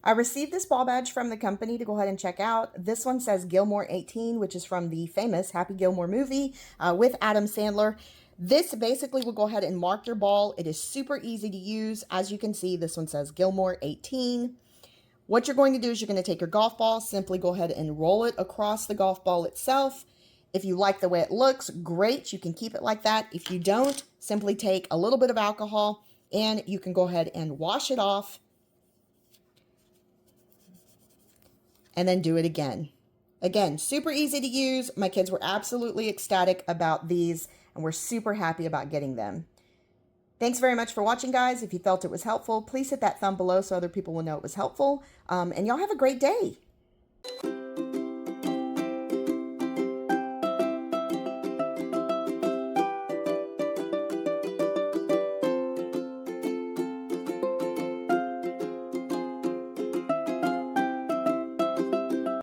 I received this ball badge from the company to go ahead and check out. This one says Gilmore 18, which is from the famous Happy Gilmore movie with Adam Sandler. This basically will go ahead and mark your ball. It is super easy to use. As you can see, this one says Gilmore 18. What you're going to do is you're going to take your golf ball, simply go ahead and roll it across the golf ball itself. If you like the way it looks, great, you can keep it like that. If you don't, simply take a little bit of alcohol and you can go ahead and wash it off and then do it again. Again, super easy to use. My kids were absolutely ecstatic about these and we're super happy about getting them. Thanks very much for watching, guys. If you felt it was helpful, please hit that thumb below so other people will know it was helpful. And y'all have a great day.